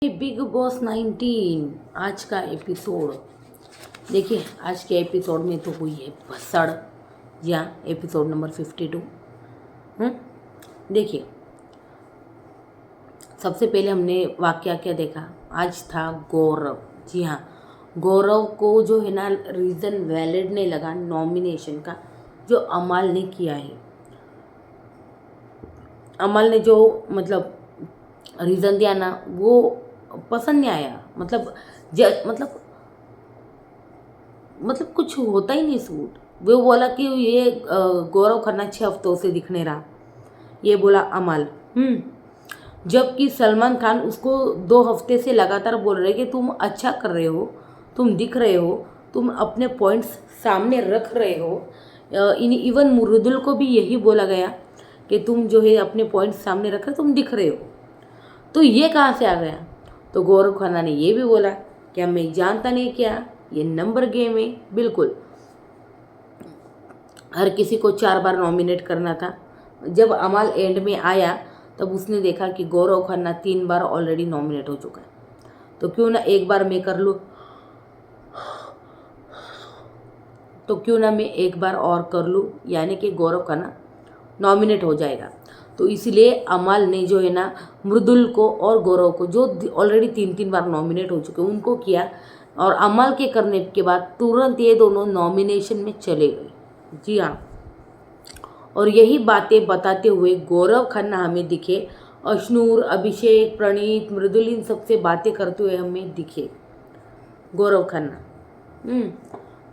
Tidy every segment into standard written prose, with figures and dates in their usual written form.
Big boss 19 आज का episode देखिए। आज के एपिसोड में तो हुई है भसड़, या एपिसोड नंबर 52। देखिए, सबसे पहले हमने वाकया क्या देखा। आज था गौरव। जी हाँ, गौरव को जो है ना रीज़न वैलिड नहीं लगा नॉमिनेशन का, जो अमल ने किया है। अमल ने जो रीज़न दिया ना, वो पसंद नहीं आया। मतलब कुछ होता ही नहीं सूट। वो बोला कि ये गौरव खन्ना 6 हफ्तों से दिख नहीं रहा, ये बोला अमल। जबकि सलमान खान उसको 2 हफ्ते से लगातार बोल रहे कि तुम अच्छा कर रहे हो, तुम दिख रहे हो, तुम अपने पॉइंट्स सामने रख रहे हो। इवन मृदुल को भी यही बोला गया कि तुम जो है अपने पॉइंट्स सामने रख रहे, तुम दिख रहे हो। तो ये कहाँ से आ गया? तो गौरव खन्ना ने ये भी बोला क्या मैं जानता नहीं क्या, ये नंबर गेम है। बिल्कुल, हर किसी को 4 बार नॉमिनेट करना था। जब अमल एंड में आया तब उसने देखा कि गौरव खन्ना 3 बार ऑलरेडी नॉमिनेट हो चुका है, तो क्यों ना एक बार मैं कर लूँ, तो क्यों ना मैं एक बार और कर लूँ, यानी कि गौरव खन्ना नॉमिनेट हो जाएगा। तो इसलिए अमल ने जो है ना मृदुल को और गौरव को, जो ऑलरेडी 3 बार नॉमिनेट हो चुके, उनको किया। और अमल के करने के बाद तुरंत ये दोनों नॉमिनेशन में चले गए। जी हाँ, और यही बातें बताते हुए गौरव खन्ना हमें दिखे। अश्नूर, अभिषेक, प्रणीत, मृदुल, इन सबसे बातें करते हुए हमें दिखे गौरव खन्ना।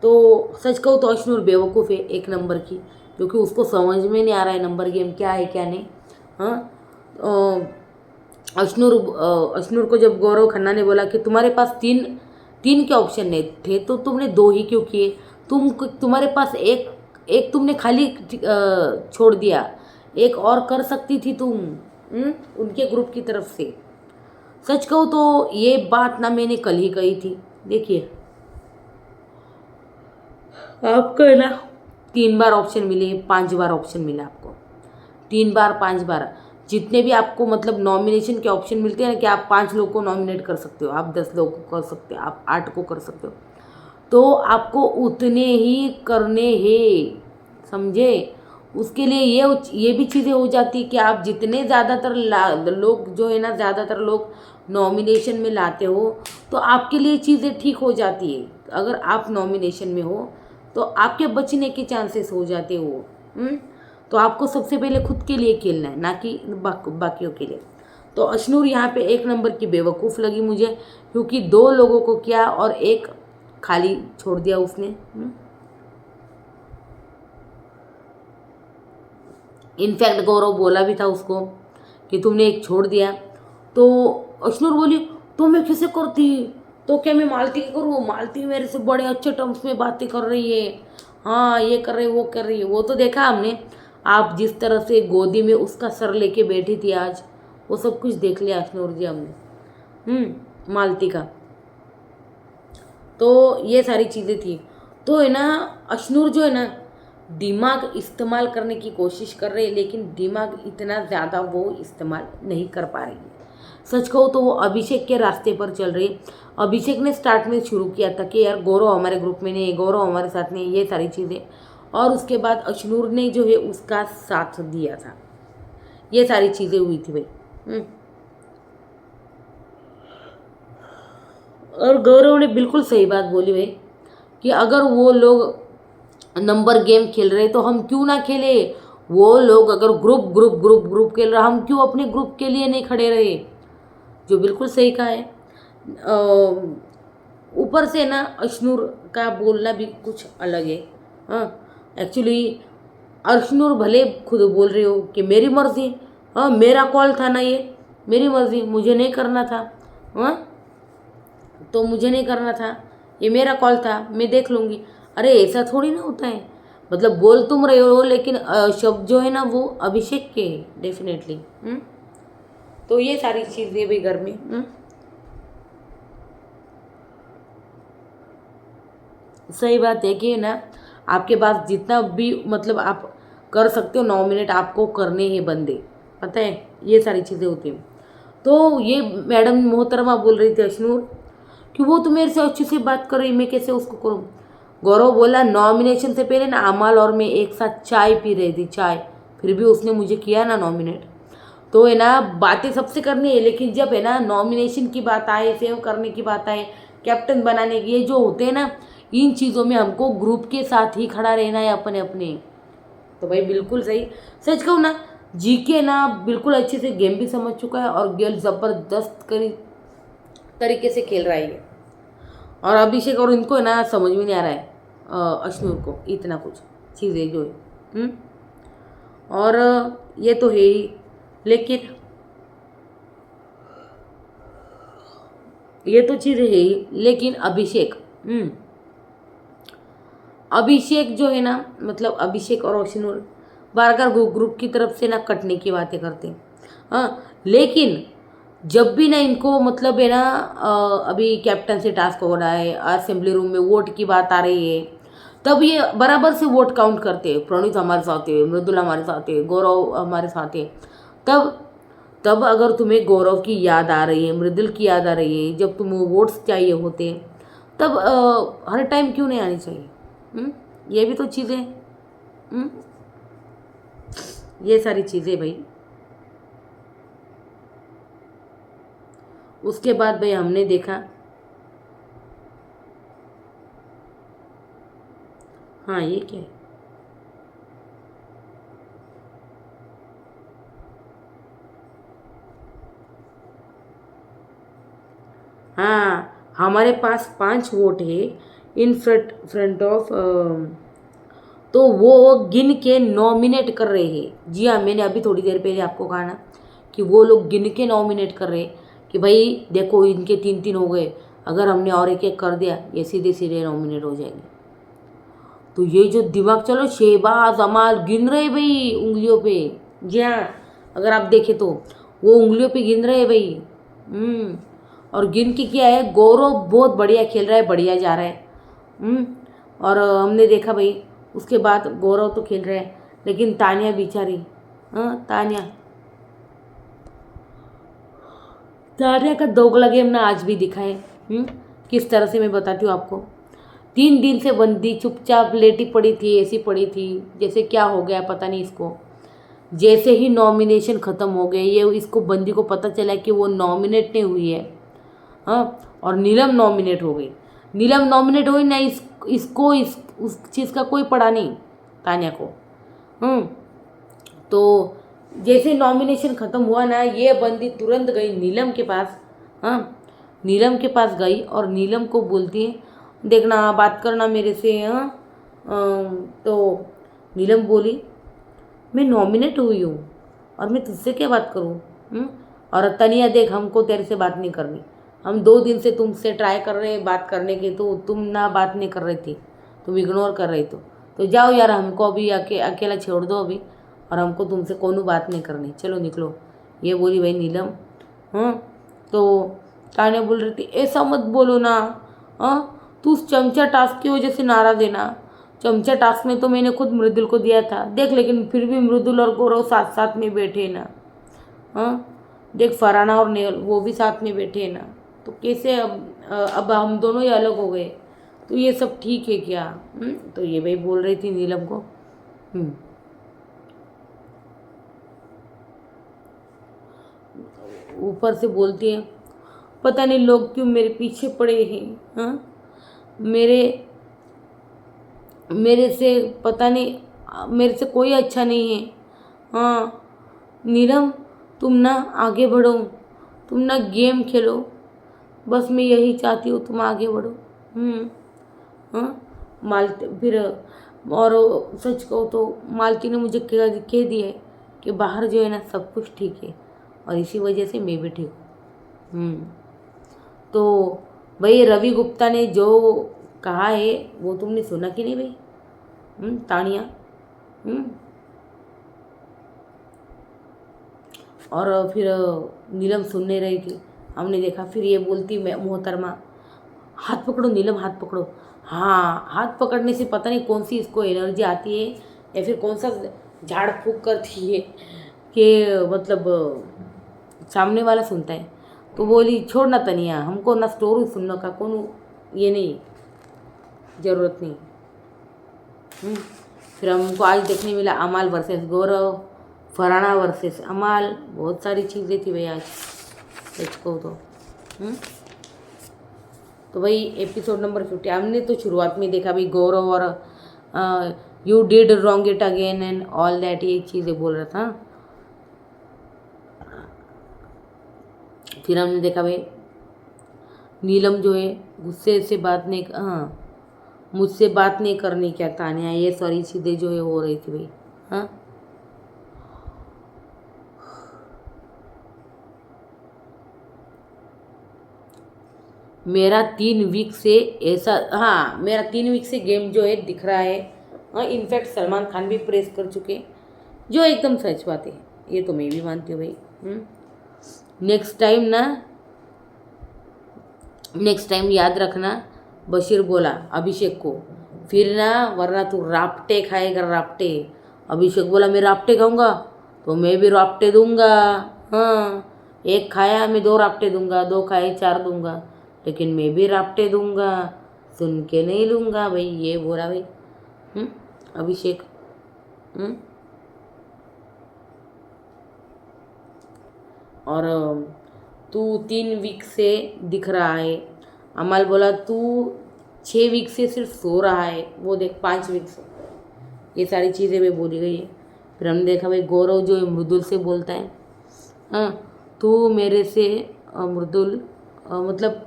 तो सच कहूँ तो अश्नूर बेवकूफ़ है एक नंबर की, क्योंकि उसको समझ में नहीं आ रहा है नंबर गेम क्या है क्या नहीं। हाँ, अश्नूर को जब गौरव खन्ना ने बोला कि तुम्हारे पास तीन तीन के ऑप्शन नहीं थे तो तुमने 2 ही क्यों किए, तुम्हारे पास एक तुमने खाली छोड़ दिया, एक और कर सकती थी तुम। उनके ग्रुप की तरफ से। सच कहूँ तो ये बात ना मैंने कल ही कही थी। देखिए, आपको है ना 3 बार ऑप्शन मिले, 5 बार ऑप्शन मिला आपको। 3 बार, 5 बार, जितने भी आपको नॉमिनेशन के ऑप्शन मिलते हैं ना, कि आप 5 लोग को नॉमिनेट कर सकते हो, आप 10 लोग को कर सकते हो, आप 8 को कर सकते हो, तो आपको उतने ही करने हैं, समझे। उसके लिए ये भी चीज़ें हो जाती कि आप जितने ज़्यादातर लोग जो है ना, ज़्यादातर लोग नॉमिनेशन में लाते हो, तो आपके लिए चीज़ें ठीक हो जाती है। अगर आप नॉमिनेशन में हो तो आपके बचने के चांसेस हो जाते हो। तो आपको सबसे पहले खुद के लिए खेलना है, ना कि बाकियों के लिए। तो अश्नूर यहाँ पे एक नंबर की बेवकूफ़ लगी मुझे, क्योंकि 2 लोगों को किया और एक खाली छोड़ दिया उसने। इनफैक्ट गौरव बोला भी था उसको कि तुमने एक छोड़ दिया। तो अश्नूर बोली तो मैं कैसे करती, तो क्या मैं मालती की करूँ, मालती मेरे से बड़े अच्छे टर्म्स में बातें कर रही है, हाँ ये कर रही है, वो कर रही है। वो तो देखा हमने, आप जिस तरह से गोदी में उसका सर लेके बैठी थी आज, वो सब कुछ देख लिया अश्नूर जी हमने, मालती का। तो ये सारी चीज़ें थी। तो है ना, अश्नूर जो है ना दिमाग इस्तेमाल करने की कोशिश कर रहे हैं, लेकिन दिमाग इतना ज़्यादा वो इस्तेमाल नहीं कर पा रही है। सच कहूँ तो वो अभिषेक के रास्ते पर चल रही। अभिषेक ने स्टार्ट में शुरू किया था कि यार गौरव हमारे ग्रुप में नहीं, गौरव हमारे साथ नहीं, ये सारी चीज़ें, और उसके बाद अश्नूर ने जो है उसका साथ दिया था। ये सारी चीज़ें हुई थी भाई। और गौरव ने बिल्कुल सही बात बोली भाई, कि अगर वो लोग नंबर गेम खेल रहे तो हम क्यों ना खेले। वो लोग अगर ग्रुप खेल रहा, हम क्यों अपने ग्रुप के लिए नहीं खड़े रहे। जो बिल्कुल सही कहा है। ऊपर से ना अश्नूर का बोलना भी कुछ अलग है। हाँ, एक्चुअली अश्नूर भले खुद बोल रहे हो कि मेरी मर्जी, हाँ मेरा कॉल था ना, ये मेरी मर्जी, मुझे नहीं करना था। हाँ, तो मुझे नहीं करना था, ये मेरा कॉल था, मैं देख लूँगी। अरे ऐसा थोड़ी ना होता है। बोल तुम रहे हो, लेकिन शब्द जो है ना वो अभिषेक के है डेफिनेटली। तो ये सारी चीज़ें भी घर में। सही बात है कि ना, आपके पास जितना भी आप कर सकते हो नॉमिनेट, आपको करने हैं बंदे, पता है, ये सारी चीज़ें होती हैं। तो ये मैडम मोहतरमा बोल रही थी अशनूर कि वो तो मेरे से अच्छे से बात कर रही, मैं कैसे उसको करूँ। गौरव बोला नॉमिनेशन से पहले ना अमाल और मैं एक साथ चाय पी रही थी, चाय, फिर भी उसने मुझे किया ना नॉमिनेट। तो है ना, बातें सबसे करनी है, लेकिन जब है ना नॉमिनेशन की बात आए, सेव करने की बात आए, कैप्टन बनाने की, ये जो होते हैं ना, इन चीज़ों में हमको ग्रुप के साथ ही खड़ा रहना है अपने अपने। तो भाई बिल्कुल सही, सच कहूँ ना, जीके ना बिल्कुल अच्छे से गेम भी समझ चुका है और गेल ज़बरदस्त तरीके से खेल रहा है ये। और अभिषेक और इनको है ना समझ में नहीं आ रहा है अश्नूर को इतना कुछ चीज़ें जो है। और ये तो है ही, लेकिन ये तो चीज़ है ही, लेकिन अभिषेक अभिषेक जो है ना, मतलब अभिषेक और अश्नूर बार बार ग्रुप की तरफ से ना कटने की बातें करते हैं। हाँ, लेकिन जब भी ना इनको मतलब है ना अभी कैप्टन से टास्क हो रहा है, असेंबली रूम में वोट की बात आ रही है, तब ये बराबर से वोट काउंट करते हैं। प्रणीत हमारे साथ है, मृदुला हमारे साथ है, गौरव हमारे साथ है। तब तब अगर तुम्हें गौरव की याद आ रही है, मृदुल की याद आ रही है, जब तुम्हें वोट्स चाहिए होते, तब हर टाइम क्यों नहीं आनी चाहिए? ये भी तो चीज़ें, ये सारी चीज़ें भाई। उसके बाद भाई हमने देखा, हाँ ये क्या है, हाँ हमारे पास 5 वोट है इन फ्रंट ऑफ, तो वो गिन के नॉमिनेट कर रहे हैं। जी हाँ, मैंने अभी थोड़ी देर पहले आपको कहा ना कि वो लोग गिन के नॉमिनेट कर रहे हैं कि भाई देखो इनके 3-3 हो गए, अगर हमने और एक एक कर दिया ये सीधे सीधे नॉमिनेट हो जाएंगे। तो ये जो दिमाग चलो, शहबाज अमाल गिन रहे भाई उंगलियों पे। जी हाँ, अगर आप देखें तो वो उंगलियों पे गिन रहे भाई। और गिन के क्या है, गौरव बहुत बढ़िया खेल रहा है, बढ़िया जा रहा है। और हमने देखा भाई उसके बाद गौरव तो खेल रहे हैं, लेकिन तानिया बेचारी, तानिया तानिया का दोगला गेम ना आज भी दिखा है। किस तरह से मैं बताती हूँ आपको। 3 दिन से बंदी चुपचाप लेटी पड़ी थी, ऐसी पड़ी थी जैसे क्या हो गया पता नहीं इसको। जैसे ही नॉमिनेशन ख़त्म हो गए, ये इसको बंदी को पता चला कि वो नॉमिनेट नहीं हुई है, और नीलम नॉमिनेट हो गई। नीलम नॉमिनेट हुई ना, इसको उस चीज़ का कोई पड़ा नहीं तान्या को। तो जैसे नॉमिनेशन ख़त्म हुआ ना, ये बंदी तुरंत गई नीलम के पास। नीलम के पास गई और नीलम को बोलती है देखना बात करना मेरे से। तो नीलम बोली मैं नॉमिनेट हुई हूँ और मैं तुझसे क्या बात करूँ? और तनिया देख, हमको तेरे से बात नहीं करनी, हम 2 दिन से तुमसे ट्राई कर रहे हैं बात करने की, तो तुम ना बात नहीं कर रही थी, तुम इग्नोर कर रही। तो जाओ यार, हमको अभी अकेला छोड़ दो अभी, और हमको तुमसे कोनो बात नहीं करनी, चलो निकलो। ये बोली भाई नीलम। तो तान्या बोल रही थी ऐसा मत बोलो ना, तू उस चमचा टास्क की वजह से नाराज़ है ना। चमचा टास्क में तो मैंने खुद मृदुल को दिया था देख, लेकिन फिर भी मृदुल और गौरव साथ साथ में बैठे ना। देख फरहाना और नेहल वो भी साथ में बैठे हैं ना, तो कैसे अब हम दोनों ही अलग हो गए, तो ये सब ठीक है क्या? तो ये भाई बोल रही थी नीलम को। ऊपर से बोलती है पता नहीं लोग क्यों मेरे पीछे पड़े हैं, मेरे से पता नहीं, मेरे से कोई अच्छा नहीं है। नीलम तुम ना आगे बढ़ो, तुम ना गेम खेलो, बस मैं यही चाहती हूँ तुम आगे बढ़ो। मालती फिर, और सच कहो तो मालती ने मुझे कह दिया है कि बाहर जो है ना सब कुछ ठीक है, और इसी वजह से मैं भी ठीक हूँ। तो भाई रवि गुप्ता ने जो कहा है वो तुमने सुना कि नहीं भाई? तानिया। और फिर नीलम सुनने रही थी, हमने देखा। फिर ये बोलती मोहतरमा हाथ पकड़ो नीलम, हाथ पकड़ो। हाँ, हाथ पकड़ने से पता नहीं कौन सी इसको एनर्जी आती है, या फिर कौन सा झाड़ फूक करती है कि मतलब सामने वाला सुनता है। तो बोली छोड़ ना तनिया, हमको ना स्टोरी सुनने का कौन ये नहीं, ज़रूरत नहीं। फिर हमको आज देखने मिला अमाल वर्सेस गौरव, फरहाना वर्सेस अमाल, बहुत सारी चीज़ें थी भाई आज सच को तो भाई एपिसोड नंबर 50 हमने तो शुरुआत में देखा भाई गौरव और you did wrong it again and all that, ये चीज़ें बोल रहा था। फिर हमने देखा भाई नीलम जो है गुस्से से बात नहीं, मुझसे बात नहीं करनी क्या तानिया, ये सारी चीज़ें जो है हो रही थी भाई। हाँ मेरा 3 वीक से ऐसा, हाँ मेरा 3 वीक से गेम जो है दिख रहा है। हाँ इनफैक्ट सलमान खान भी प्रेस कर चुके, जो एकदम सच बात है, ये तो मैं भी मानती हूँ भाई। नेक्स्ट टाइम याद रखना, बशीर बोला अभिषेक को, फिर ना वरना तू राप्टे खाएगा राप्टे। अभिषेक बोला मैं राप्टे खाऊंगा तो मैं भी राप्टे दूंगा। हाँ एक खाया मैं 2 राप्टे दूंगा, 2 खाए 4 दूंगा, लेकिन मैं भी राप्टे दूंगा, सुन के नहीं लूँगा भाई, ये बोला भाई अभिषेक। और तू 3 वीक से दिख रहा है। अमल बोला तू 6 वीक से सिर्फ सो रहा है, वो देख 5 वीक से, ये सारी चीज़ें भी बोली गई है। फिर हमने देखा भाई गौरव जो है मृदुल से बोलता है, तू मेरे से मृदुल मतलब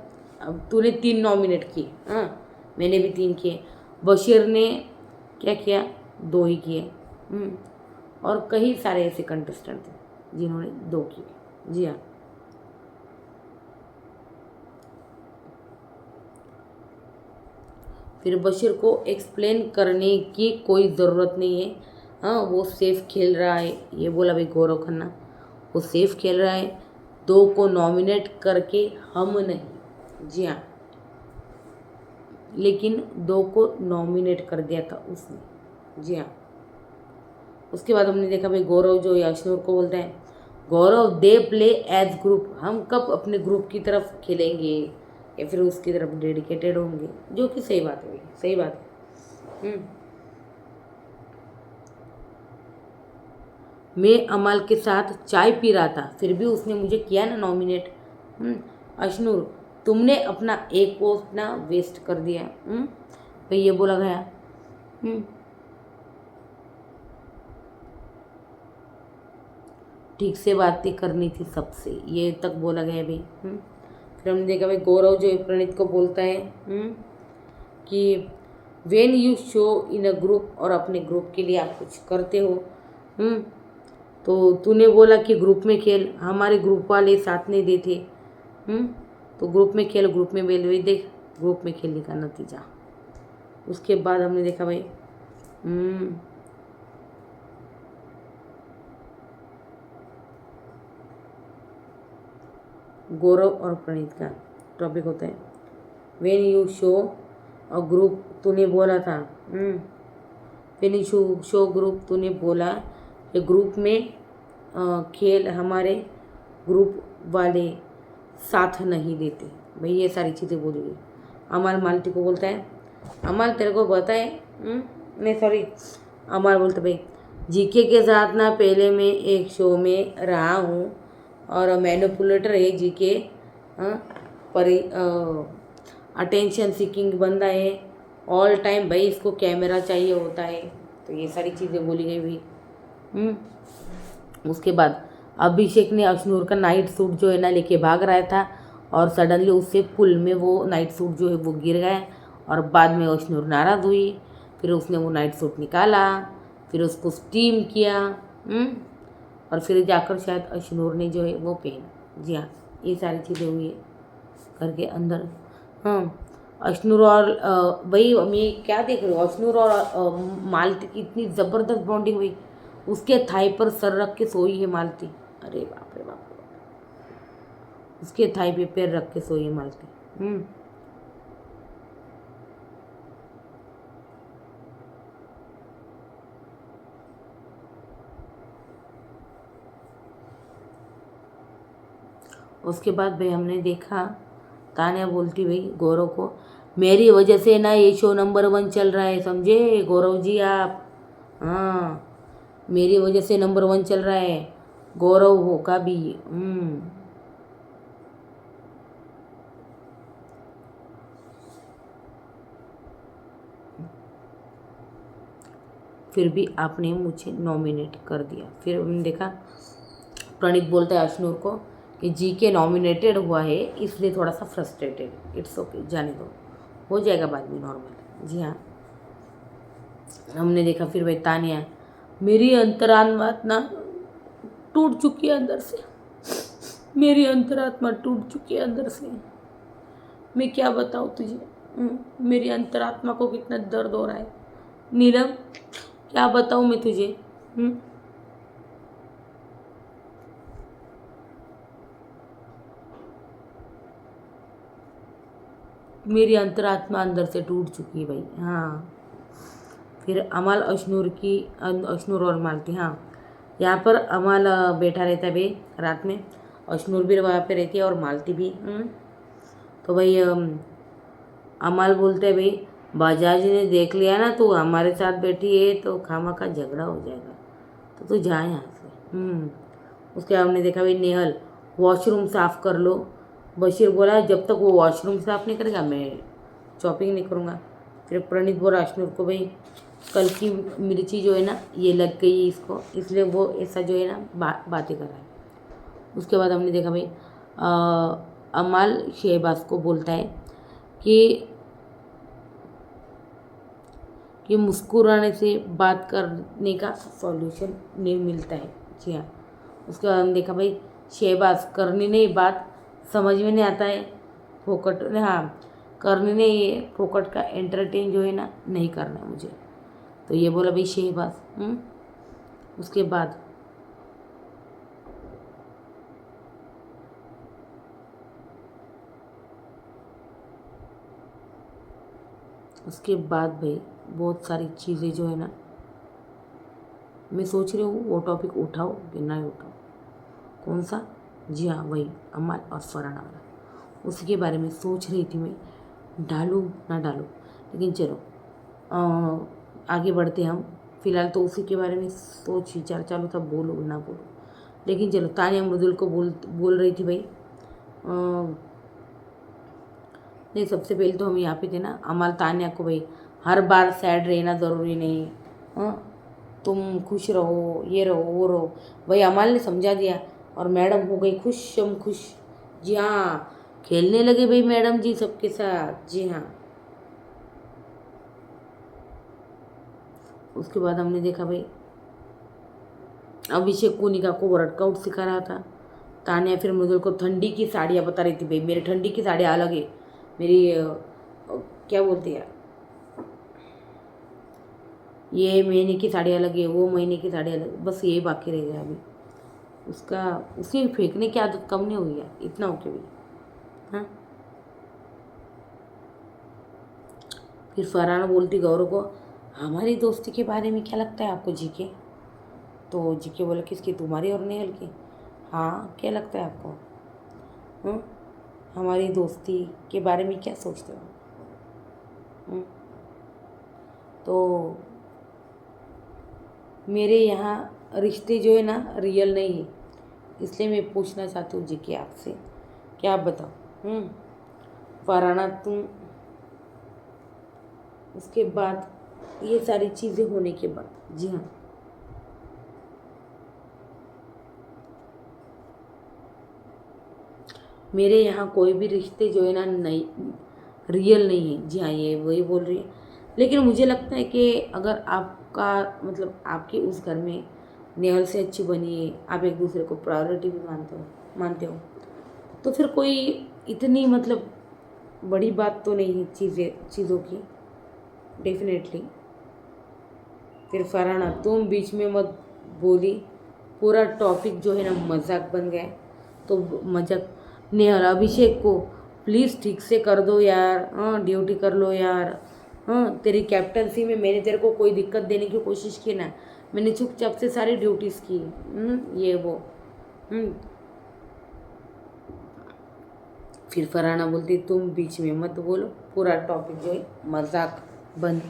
तूने 3 नॉमिनेट किए, मैंने भी 3 किए, बशीर ने क्या किया 2 ही किए, और कई सारे ऐसे कंटेस्टेंट थे जिन्होंने 2 किए। जी हाँ फिर बशीर को एक्सप्लेन करने की कोई ज़रूरत नहीं है, हाँ वो सेफ खेल रहा है, ये बोला भाई गौरव खन्ना, वो सेफ खेल रहा है, 2 को नॉमिनेट करके हम नहीं, जी हाँ लेकिन 2 को नॉमिनेट कर दिया था उसने, जी हाँ। उसके बाद हमने देखा भाई गौरव जो अश्नूर को बोलता है, गौरव दे प्ले एज ग्रुप, हम कब अपने ग्रुप की तरफ खेलेंगे या फिर उसकी तरफ डेडिकेटेड होंगे, जो कि सही बात है, सही बात है। मैं अमल के साथ चाय पी रहा था, फिर भी उसने मुझे किया ना नॉमिनेट। अश्नूर तुमने अपना एक पोस्ट ना वेस्ट कर दिया, भाई ये बोला गया। ठीक से बातें करनी थी सबसे, ये तक बोला गया भाई। फिर हमने देखा भाई गौरव जो है प्रणीत को बोलता है कि when you show in a group, और अपने ग्रुप के लिए आप कुछ करते हो, तो तूने बोला कि ग्रुप में खेल, हमारे ग्रुप वाले साथ नहीं देते, तो ग्रुप में खेल, ग्रुप में बेल देख ग्रुप में खेलने का नतीजा। उसके बाद हमने देखा भाई गौरव और प्रणीत का टॉपिक होता है when you show a group, तूने बोला था वेन यू शो ग्रुप, तूने बोला कि ग्रुप में खेल, हमारे ग्रुप वाले साथ नहीं देते, भाई ये सारी चीज़ें बोली गई। अमल मालती को बोलता है, अमल तेरे को पता है, नहीं सॉरी, अमल बोलता भाई जीके के साथ ना पहले मैं एक शो में रहा हूँ और मैनिपुलेटर है जीके, पर अटेंशन सीकिंग बंदा है ऑल टाइम, भाई इसको कैमरा चाहिए होता है, तो ये सारी चीज़ें बोली गई हुई। उसके बाद अभिषेक ने अश्नूर का नाइट सूट जो है ना लेके भाग रहा था, और सडनली उससे पुल में वो नाइट सूट जो है वो गिर गया, और बाद में अश्नूर नाराज़ हुई, फिर उसने वो नाइट सूट निकाला, फिर उसको स्टीम किया, और फिर जाकर शायद अश्नूर ने जो है वो पहना। जी हाँ ये सारी चीज़ें हुई है घर के अंदर। अश्नूर और भाई मैं क्या देख रही हूँ, अश्नूर और मालती की इतनी ज़बरदस्त बॉन्डिंग हुई, उसके थाई पर सर रख के सोई है मालती, अरे बाप रे बाप, उसके थाई पे पैर रख के सोई है मालती। उसके बाद भाई हमने देखा तान्या बोलती भाई गौरव को, मेरी वजह से ना ये शो नंबर 1 चल रहा है, समझे गौरव जी आप। हाँ, मेरी वजह से नंबर 1 चल रहा है, गौरव होगा भी। फिर भी आपने मुझे नॉमिनेट कर दिया। फिर हमने देखा प्रणीत बोलता है अश्नूर को कि जी के नॉमिनेटेड हुआ है इसलिए थोड़ा सा फ्रस्ट्रेटेड। इट्स ओके, जाने दो, हो जाएगा बाद में नॉर्मल। जी हाँ, हमने देखा फिर भाई तानिया, मेरी अंतरात्मा ना टूट चुकी है अंदर से, मेरी अंतरात्मा टूट चुकी है अंदर से, मैं क्या बताऊँ तुझे। मेरी अंतरात्मा को कितना दर्द हो रहा है नीलम, क्या बताऊँ मैं तुझे। मेरी अंतरात्मा अंदर से टूट चुकी है भाई। हाँ, फिर अमाल अश्नूर और मालती। हाँ, यहाँ पर अमाल बैठा रहता है भाई रात में, अश्नूर भी वहाँ पे रहती है और मालती भी। तो भाई अमाल बोलते हैं भाई बजाज ने देख लिया ना तू हमारे साथ बैठी है तो खामा का झगड़ा हो जाएगा, तो तू जा यहाँ से। उसके बाद हमने देखा भाई नेहल, वॉशरूम साफ़ कर लो। बशीर बोला जब तक वो वॉशरूम साफ़ नहीं करेगा मैं शॉपिंग नहीं करूँगा। फिर प्रणीत बोला अश्नूर को भाई कल की मिर्ची जो है ना ये लग गई इसको, इसलिए वो ऐसा जो है ना बातें कर रहा है। उसके बाद हमने देखा भाई अमाल शहबाज को बोलता है कि मुस्कुराने से बात करने का सॉल्यूशन नहीं मिलता है। जी हाँ, उसके बाद हम देखा भाई शहबाज करनी नहीं बात समझ में नहीं आता है, फोकट। हाँ, करनी नहीं, ये फोकट का एंटरटेन जो है ना नहीं करना है मुझे, तो ये बोला भाई शहबाज। उसके बाद भाई बहुत सारी चीज़ें जो है ना मैं सोच रही हूँ वो टॉपिक उठाओ कि ना उठाओ। कौन सा? जी हाँ, वही अमाल और फरहाना वाला, उसी के बारे में सोच रही थी मैं, डालूँ ना डालूँ। लेकिन चलो आगे बढ़ते हम। फिलहाल तो उसी के बारे में सोच विचार चालू था, बोलो ना बोलो। लेकिन चलो तानिया मृदुल को बोल रही थी भाई नहीं, सबसे पहले तो हम यहाँ पे थे ना, अमाल तानिया को भाई हर बार सैड रहना ज़रूरी नहीं, तुम खुश रहो, ये रहो वो रहो। भाई अमाल ने समझा दिया और मैडम हो गई खुश। जी हाँ, खेलने लगे भाई मैडम जी सबके साथ। जी हाँ, उसके बाद हमने देखा भाई अभिषेक कोनिका को वर्कआउट सिखा रहा था। तानिया फिर मृदुल को ठंडी की साड़ियाँ बता रही थी भाई मेरी ठंडी की साड़ियाँ अलग है, मेरी क्या बोलती है, ये महीने की साड़ी अलग है, वो महीने की साड़ी अलग, बस यही बाकी रह गया अभी। उसकी फेंकने की आदत कम नहीं हुई है, इतना हो भी। हाँ, फिर फरहाना बोलती गौरव को हमारी दोस्ती के बारे में क्या लगता है आपको जीके? तो जीके बोला किसकी, तुम्हारी और नेहल की? हाँ, क्या लगता है आपको? हमारी दोस्ती के बारे में क्या सोचते हो? तो मेरे यहाँ रिश्ते जो है ना रियल नहीं है, इसलिए मैं पूछना चाहती हूँ जीके आपसे, क्या आप बताओ। फरहाना तुम, उसके बाद ये सारी चीज़ें होने के बाद, जी हाँ, मेरे यहाँ कोई भी रिश्ते जो है ना नहीं रियल नहीं है। जी हाँ, ये वही बोल रही है। लेकिन मुझे लगता है कि अगर आपका मतलब आपके उस घर में नेहल से अच्छी बनी है, आप एक दूसरे को प्रायोरिटी भी मानते हो तो फिर कोई इतनी मतलब बड़ी बात तो नहीं है चीज़ों की, डेफिनेटली। फिर फरहाना तुम बीच में मत बोली, पूरा टॉपिक जो है ना मजाक बन गया, तो मजाक। नेहल अभिषेक को प्लीज़ ठीक से कर दो यार, ड्यूटी कर लो यार। तेरी कैप्टनसी में मैंने तेरे को कोई दिक्कत देने की कोशिश की ना, मैंने चुपचाप से सारी ड्यूटीज़ की। ये वो फिर फरहाना बोलती तुम बीच में मत बोलो, पूरा टॉपिक जो है मजाक बन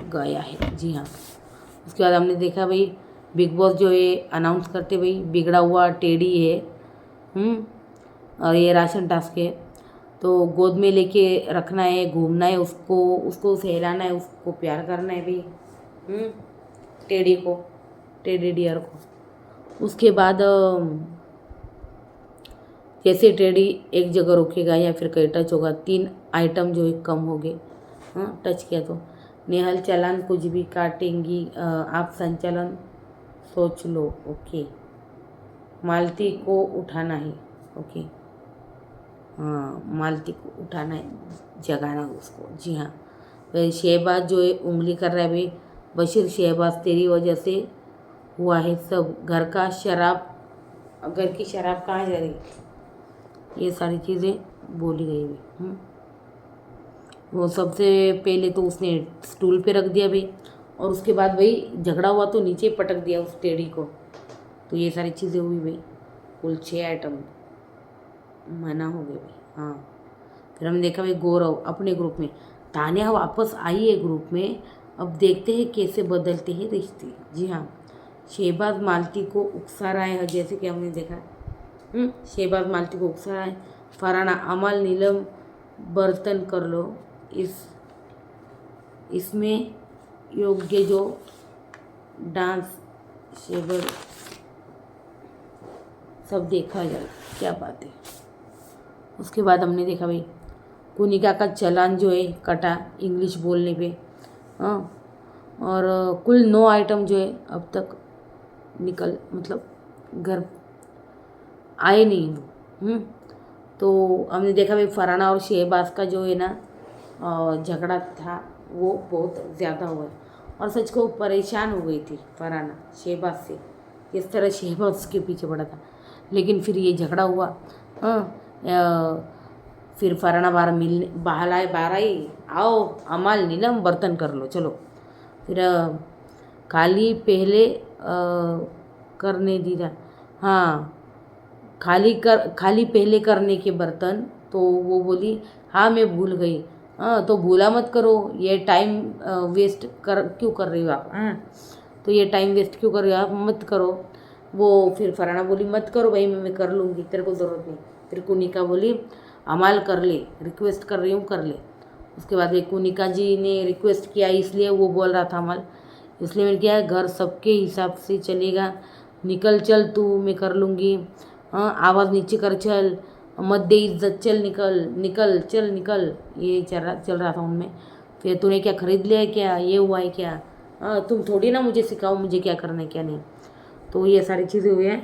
गया है। जी हाँ। उसके बाद हमने देखा भाई बिग बॉस जो है अनाउंस करते भाई बिगड़ा हुआ टेडी है। और ये राशन टास्क है, तो गोद में लेके रखना है, घूमना है उसको, उसको सहलाना है, उसको प्यार करना है भाई। टेडी को, टेडी डियर को। उसके बाद जैसे टेडी एक जगह रुकेगा या फिर कहीं टच होगा, 3 आइटम जो है कम हो गए। हाँ, टच किया तो नेहल चालान कुछ भी काटेंगी, आप संचालन सोच लो। ओके। मालती को उठाना है। ओके। हाँ, मालती को उठाना है, जगाना उसको। जी हाँ। भाई शहबाज जो है उंगली कर रहा है भाई, बशीर शहबाज तेरी वजह से हुआ है सब, घर का शराब, घर की शराब कहाँ जा रही, ये सारी चीज़ें बोली गई हुई। वो सबसे पहले तो उसने स्टूल पे रख दिया भाई, और उसके बाद भाई झगड़ा हुआ तो नीचे पटक दिया उस टेडी को। तो ये सारी चीज़ें हुई भाई, कुल 6 आइटम मना हो गए भाई। हाँ। फिर हमने देखा भाई गौरव अपने ग्रुप में, तान्या वापस आई है ग्रुप में, अब देखते हैं कैसे बदलते हैं रिश्ते। जी हाँ। शहबाज मालती को उकसा रहा है, जैसे कि हमने देखा। शहबाज मालती को उकसा रहा है। फरहाना अमल नीलम बर्तन कर लो, इसमें योग्य जो डांस शेबर सब देखा जाए, क्या बात है। उसके बाद हमने देखा भाई कुनिका का चालान जो है कटा इंग्लिश बोलने पे। हाँ। और कुल 9 आइटम जो है अब तक निकल, मतलब घर आए नहीं वो। तो हमने देखा भाई फरहाना और शहबाज का जो है ना झगड़ा था वो बहुत ज़्यादा हुआ, और सच को परेशान हो गई थी फरहाना शहबाज से, किस तरह शहबाज उसके पीछे पड़ा था। लेकिन फिर ये झगड़ा हुआ। फिर फरहाना बाहर आई, आओ अमल नीलम बर्तन कर लो चलो। फिर खाली पहले करने दीदा, हाँ खाली पहले करने के बर्तन। तो वो बोली हाँ मैं भूल गई। हाँ, तो भूला मत करो, ये टाइम वेस्ट क्यों कर रही हो आप। हाँ, तो ये टाइम वेस्ट क्यों कर रही हो आप, मत करो। वो फिर फरहाना बोली मत करो भाई, मैं कर लूँगी, तेरे को ज़रूरत नहीं। फिर कुनिका बोली अमाल कर ले, रिक्वेस्ट कर रही हूँ कर ले। उसके बाद एक कुनिका जी ने रिक्वेस्ट किया, इसलिए वो बोल रहा था अमल, इसलिए मैंने किया घर सबके हिसाब से चलेगा, निकल चल तू, मैं कर लूँगी। हाँ, आवाज़ नीचे कर, चल मत दे इज्जत, चल निकल निकल चल निकल, ये चल रहा था उनमें। फिर तूने क्या खरीद लिया है क्या, ये हुआ है क्या, तुम थोड़ी ना मुझे सिखाओ मुझे क्या करना है क्या नहीं। तो ये सारी चीज़ें हुई हैं।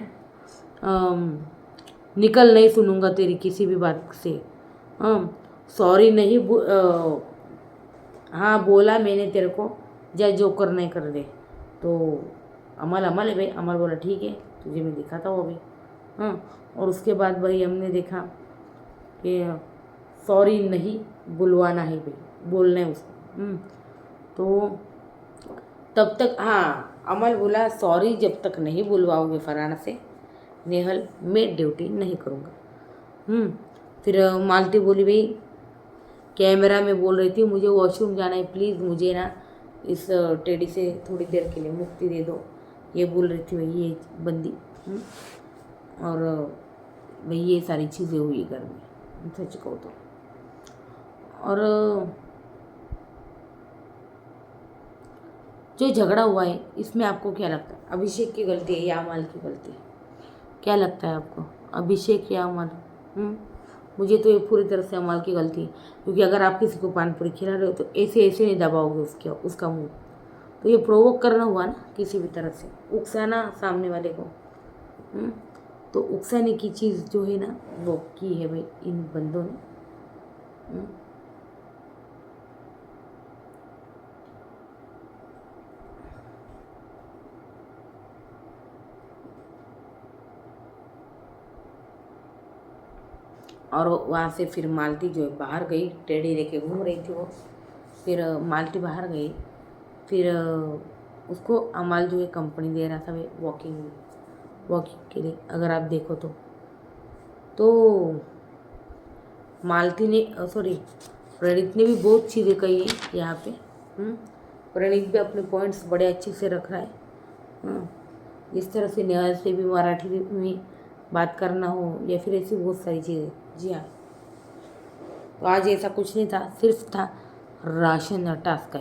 निकल, नहीं सुनूंगा तेरी किसी भी बात से। सॉरी नहीं हाँ बोला मैंने तेरे को, जा जो करना है कर दे। तो अमल है भाई, अमल बोला ठीक है तुझे मैं दिखाता हूँ अभी। और उसके बाद भाई हमने देखा कि सॉरी नहीं बुलवाना है भाई, बोलना है उसको। तो तब तक हाँ अमल बोला सॉरी जब तक नहीं बुलवाओगे फरहाना से नेहल मैं ड्यूटी नहीं करूँगा। फिर मालती बोली भाई कैमरा में बोल रही थी मुझे वॉशरूम जाना है, प्लीज़ मुझे ना इस टेडी से थोड़ी देर के लिए मुक्ति दे दो, ये बोल रही थी भाई ये बंदी। और भाई ये सारी चीज़ें हुई घर में, सच कहूँ तो। और जो झगड़ा हुआ है इसमें आपको क्या लगता है, अभिषेक की गलती है या अमल की गलती है, क्या लगता है आपको, अभिषेक या अमल? मुझे तो ये पूरी तरह से अमल की गलती है, क्योंकि अगर आप किसी को पान पूरी खिला रहे हो तो ऐसे ऐसे नहीं दबाओगे उसका मुंह, तो ये प्रोवोक करना हुआ ना, किसी भी तरह से उकसाना सामने वाले को। तो उकसाने की चीज़ जो है ना वो की है भाई इन बंदों ने। और वहाँ से फिर मालती जो है बाहर गई, टेढ़ी लेके घूम रही थी वो। फिर मालती बाहर गई, फिर उसको अमल जो है कंपनी दे रहा था भाई वॉकिंग के लिए, अगर आप देखो तो मालती ने सॉरी प्रणीत ने भी बहुत चीज़ें कही है यहाँ पे। प्रणीत भी अपने पॉइंट्स बड़े अच्छे से रख रहा है। इस तरह से नेहा से भी मराठी में बात करना हो या फिर ऐसी बहुत सारी चीज़ें। जी हाँ, तो आज ऐसा कुछ नहीं था, सिर्फ था राशन टास्क का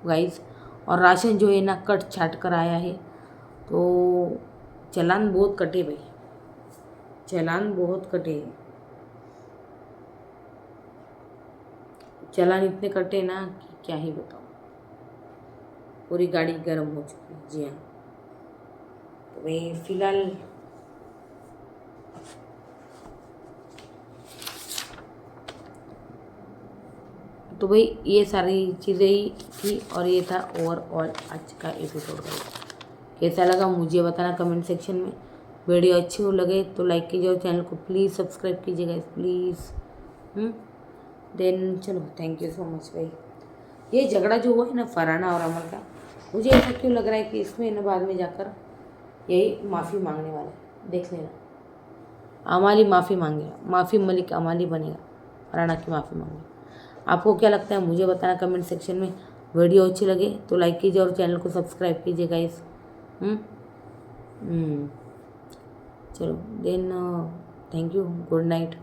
गाइस। और राशन जो है ना कट छाट कर आया है, तो चालान बहुत कटे भाई, चालान बहुत कटे। चालान इतने कटे ना कि क्या ही बताऊँ, पूरी गाड़ी गर्म हो चुकी है। जी हाँ, तो भाई फिलहाल तो भाई ये सारी चीज़ें ही थी और ये था ओवरऑल आज का एपिसोड। कैसा लगा मुझे बताना कमेंट सेक्शन में। वीडियो अच्छी हो लगे तो लाइक कीजिए और चैनल को प्लीज़ सब्सक्राइब कीजिएगा प्लीज़। देन चलो, थैंक यू सो मच भाई। ये झगड़ा जो हुआ है ना फरहाना और अमर का, मुझे ऐसा क्यों लग रहा है कि इसमें ना बाद में जाकर यही माफ़ी मांगने वाला है। देख लेना, अमाली माफ़ी मांगेगा, माफ़ी मलिक अमाली बनेगा, फरहाना की माफ़ी मांगेगा। आपको क्या लगता है मुझे बताना कमेंट सेक्शन में। वीडियो अच्छी लगे तो लाइक कीजिए और चैनल को सब्सक्राइब कीजिए गाइस। चलो then thank you, good night.